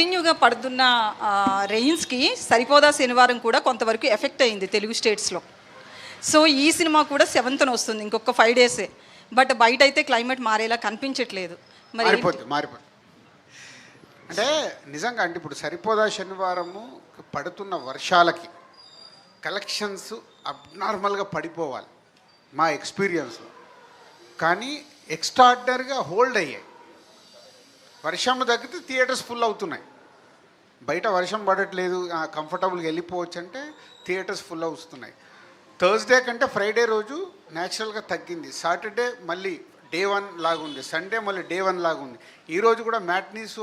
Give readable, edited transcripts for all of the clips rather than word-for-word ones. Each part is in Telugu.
కంటిన్యూగా పడుతున్న రెయిన్స్కి సరిపోదా శనివారం కూడా కొంతవరకు ఎఫెక్ట్ అయింది తెలుగు స్టేట్స్లో. సో ఈ సినిమా కూడా 7th వస్తుంది, ఇంకొక 5 డేసే. బట్ బయట అయితే క్లైమేట్ మారేలా కనిపించట్లేదు. మరి మారిపోతుంది. అంటే నిజంగా అంటే ఇప్పుడు సరిపోదా శనివారము పడుతున్న వర్షాలకి కలెక్షన్స్ అబ్నార్మల్గా పడిపోవాలి మా ఎక్స్పీరియన్స్లో, కానీ ఎక్స్ట్రాడినరీగా హోల్డ్ అయ్యాయి. వర్షం తగ్గితే థియేటర్స్ ఫుల్ అవుతున్నాయి. బయట వర్షం పడట్లేదు, కంఫర్టబుల్గా వెళ్ళిపోవచ్చు అంటే థియేటర్స్ ఫుల్ అవుతున్నాయి. థర్స్డే కంటే ఫ్రైడే రోజు న్యాచురల్గా తగ్గింది. సాటర్డే మళ్ళీ డే 1 లాగుంది, సండే మళ్ళీ డే 1 లాగుంది. ఈరోజు కూడా మ్యాట్నీస్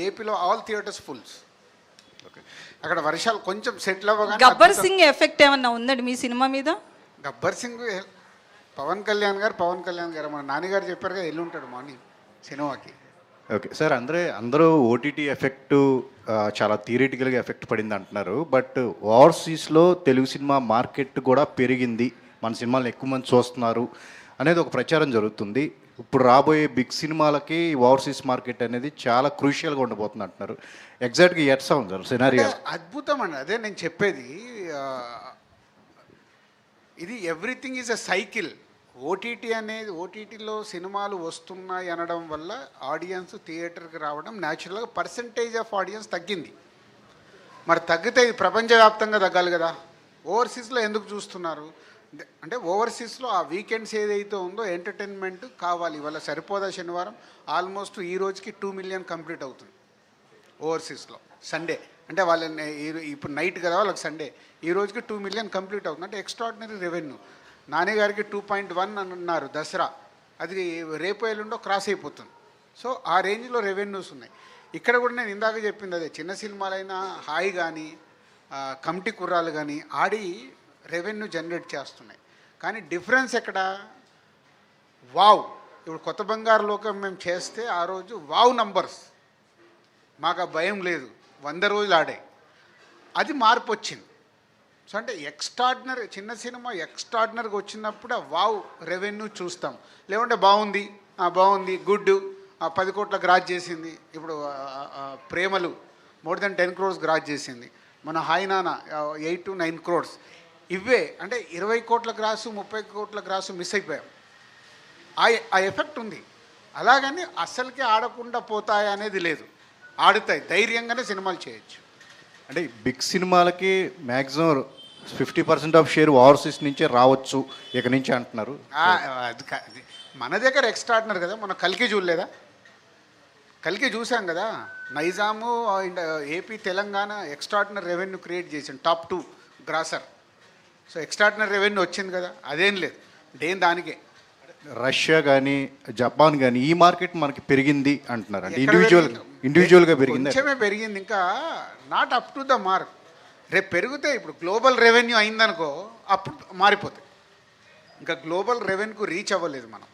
ఏపీలో ఆల్ థియేటర్స్ ఫుల్స్. అక్కడ వర్షాలు కొంచెం సెటిల్ అవ్వగానే గబ్బర్ సింగ్ ఎఫెక్ట్ ఏమన్నా ఉందండి మీ సినిమా మీద? గబ్బర్ సింగ్ పవన్ కళ్యాణ్ గారు మన నాన్నగారు చెప్పారు కదా, వెళ్ళుంటాడు మార్నింగ్ సినిమాకి. ఓకే సార్, అందరూ ఓటీటీ ఎఫెక్ట్ చాలా థియరిటికల్గా ఎఫెక్ట్ పడింది అంటున్నారు. బట్ ఓవర్సీస్లో తెలుగు సినిమా మార్కెట్ కూడా పెరిగింది, మన సినిమాలను ఎక్కువ మంది చూస్తున్నారు అనేది ఒక ప్రచారం జరుగుతుంది. ఇప్పుడు రాబోయే బిగ్ సినిమాలకి ఓవర్సీస్ మార్కెట్ అనేది చాలా క్రూషియల్గా ఉండబోతుంది అంటున్నారు. ఎగ్జాక్ట్గా ఎట్లా ఉంది సార్ సినారియో? అద్భుతం అండి, అదే నేను చెప్పేది. ఇది ఎవ్రీథింగ్ ఈజ్ అ సైకిల్. ఓటీటీలో సినిమాలు వస్తున్నాయి అనడం వల్ల ఆడియన్స్ థియేటర్కి రావడం న్యాచురల్గా పర్సంటేజ్ ఆఫ్ ఆడియన్స్ తగ్గింది. మరి తగ్గితే ఇది ప్రపంచవ్యాప్తంగా తగ్గాలి కదా. ఓవర్సీస్లో ఎందుకు చూస్తున్నారు అంటే ఓవర్సీస్లో ఆ వీకెండ్స్ ఏదైతే ఉందో ఎంటర్టైన్మెంట్ కావాలి. ఇవాళ సరిపోదా శనివారం ఆల్మోస్ట్ ఈ రోజుకి 2 మిలియన్ కంప్లీట్ అవుతుంది ఓవర్సీస్లో. సండే అంటే వాళ్ళని ఇప్పుడు నైట్ కదా వాళ్ళకి సండే, ఈ రోజుకి 2 మిలియన్ కంప్లీట్ అవుతుంది. అంటే ఎక్స్ట్రాడినరీ రెవెన్యూ. నాన్నగారికి 2.1 అని అన్నారు దసరా, అది రేపు ఎల్లుండో క్రాస్ అయిపోతుంది. సో ఆ రేంజ్లో రెవెన్యూస్ ఉన్నాయి. ఇక్కడ కూడా నేను ఇందాక చెప్పింది అదే, చిన్న సినిమాలైనా హాయ్ కానీ కమిటీ కుర్రాలు కానీ ఆడి రెవెన్యూ జనరేట్ చేస్తున్నాయి. కానీ డిఫరెన్స్ ఎక్కడ? వావ్, ఇప్పుడు కొత్త బంగారు లోకం మేము చేస్తే ఆ రోజు వావ్ నంబర్స్, మాకు ఆ భయం లేదు, 100 రోజులు ఆడాయి. అది మార్పు వచ్చింది. సో అంటే ఎక్స్ట్రాడినరీ చిన్న సినిమా ఎక్స్ట్రాడినరీగా వచ్చినప్పుడు ఆ వావ్ రెవెన్యూ చూస్తాం. లేకుంటే బాగుంది గుడ్ 10 కోట్ల గ్రాస్ చేసింది. ఇప్పుడు ప్రేమలు మోర్ దెన్ 10 crores గ్రాస్ చేసింది. మన హాయ్ నాన్న 8 to 9 crores. ఇవే అంటే 20 కోట్ల గ్రాసు 30 కోట్ల గ్రాసు మిస్ అయిపోయాం. ఆ ఎఫెక్ట్ ఉంది. అలాగని అస్సలకే ఆడకుండా పోతాయి అనేది లేదు, ఆడుతాయి. ధైర్యంగానే సినిమాలు చేయొచ్చు. అంటే బిగ్ సినిమాలకి మ్యాక్సిమం 50% ఆఫ్ షేర్ ఓవర్సీస్ నుంచే రావచ్చు ఇక నుంచి అంటున్నారు. అది మన దగ్గర ఎక్స్ట్రాడినరీ కదా. మన కల్కి చూడలేదా? కల్కి చూసాం కదా. Nizam AP Telangana extraordinary revenue create చేసాం, top 2 grosser. So extraordinary revenue వచ్చింది కదా, అదేం లేదు, దానికే. రష్యా కానీ జపాన్ కానీ ఈ మార్కెట్ మనకి పెరిగింది అంటున్నారు. అంటే ఇండివిజువల్గా పెరిగింది, కొంచెమే పెరిగింది, ఇంకా not up to the mark. రేపు పెరిగితే ఇప్పుడు గ్లోబల్ రెవెన్యూ అయిందనుకో అప్పుడు మారిపోతాయి. ఇంకా గ్లోబల్ రెవెన్యూకు రీచ్ అవ్వలేదు మనం.